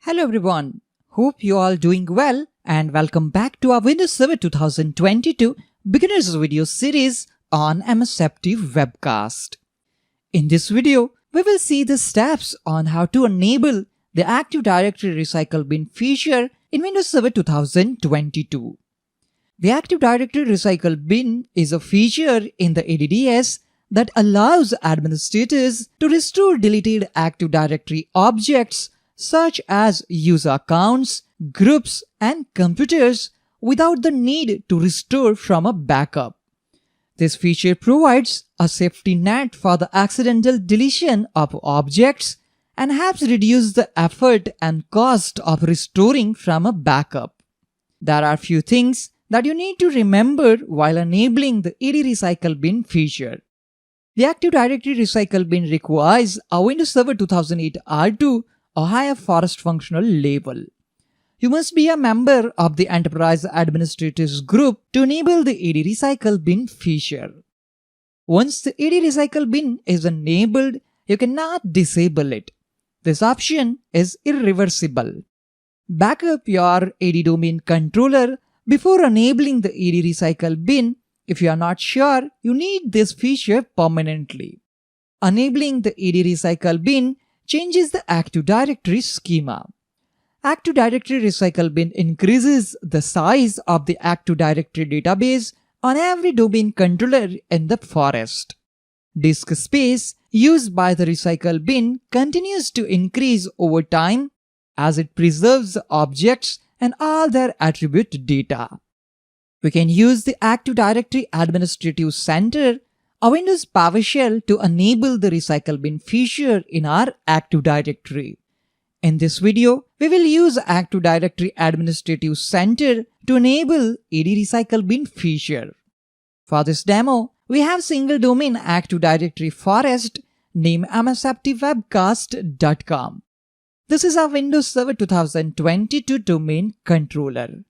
Hello everyone, hope you all doing well and welcome back to our Windows Server 2022 Beginners video series on MS Active Webcast. In this video, we will see the steps on how to enable the Active Directory Recycle Bin feature in Windows Server 2022. The Active Directory Recycle Bin is a feature in the ADDS that allows administrators to restore deleted Active Directory objects such as user accounts, groups, and computers without the need to restore from a backup. This feature provides a safety net for the accidental deletion of objects and helps reduce the effort and cost of restoring from a backup. There are few things that you need to remember while enabling the AD Recycle Bin feature. The Active Directory Recycle Bin requires a Windows Server 2008 R2 or higher forest functional level. You must be a member of the Enterprise Administrators group to enable the AD Recycle Bin feature. Once the AD Recycle Bin is enabled, you cannot disable it. This option is irreversible. Back up your AD domain controller before enabling the AD Recycle Bin if you are not sure you need this feature permanently. Enabling the AD Recycle Bin changes the Active Directory schema. Active Directory Recycle Bin increases the size of the Active Directory database on every domain controller in the forest. Disk space used by the Recycle Bin continues to increase over time as it preserves the objects and all their attribute data. We can use the Active Directory Administrative Center or Windows PowerShell to enable the Recycle Bin feature in our Active Directory. In this video, we will use Active Directory Administrative Center to enable AD Recycle Bin feature. For this demo, we have single domain Active Directory forest named msactivewebcast.com. This is our Windows Server 2022 domain controller.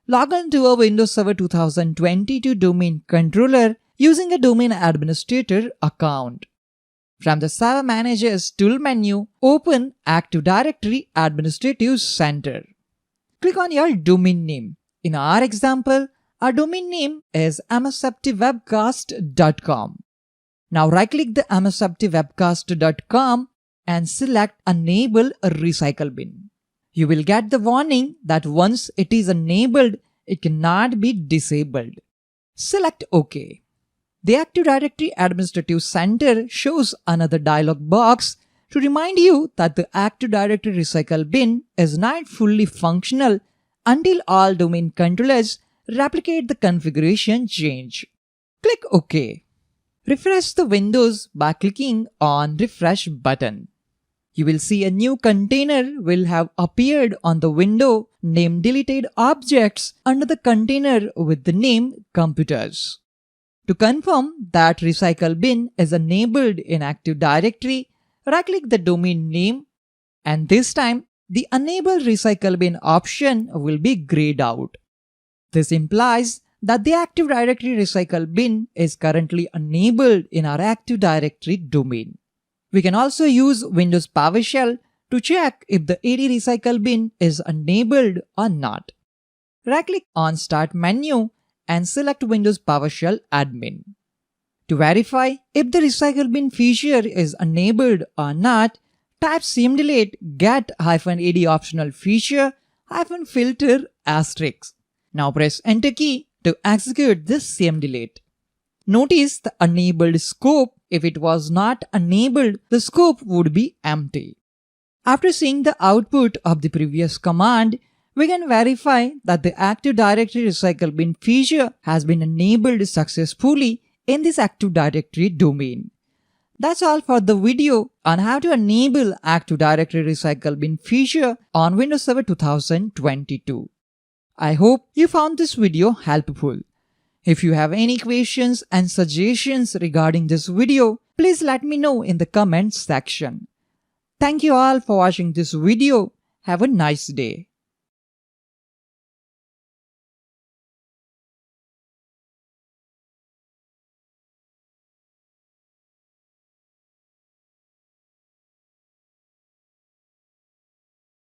Log on to our Windows Server 2022 domain controller using a domain administrator account. From the Server Manager's tool menu, open Active Directory Administrative Center. Click on your domain name. In our example, our domain name is msactivewebcast.com. Now right-click the msactivewebcast.com and select Enable Recycle Bin. You will get the warning that once it is enabled, it cannot be disabled. Select OK. The Active Directory Administrative Center shows another dialog box to remind you that the Active Directory Recycle Bin is not fully functional until all domain controllers replicate the configuration change. Click OK. Refresh the windows by clicking on Refresh button. You will see a new container will have appeared on the window named Deleted Objects under the container with the name Computers. To confirm that Recycle Bin is enabled in Active Directory, right-click the domain name, and this time the Enable Recycle Bin option will be grayed out. This implies that the Active Directory Recycle Bin is currently enabled in our Active Directory domain. We can also use Windows PowerShell to check if the AD Recycle Bin is enabled or not. Right-click on Start menu and select Windows PowerShell Admin. To verify if the Recycle Bin feature is enabled or not, type cmdelete get-AD optional feature -filter *. Now press Enter key to execute this cmdelete. Notice the enabled scope. If it was not enabled, the scope would be empty. After seeing the output of the previous command, we can verify that the Active Directory Recycle Bin feature has been enabled successfully in this Active Directory domain. That's all for the video on how to enable Active Directory Recycle Bin feature on Windows Server 2022. I hope you found this video helpful. If you have any questions and suggestions regarding this video, please let me know in the comments section. Thank you all for watching this video. Have a nice day.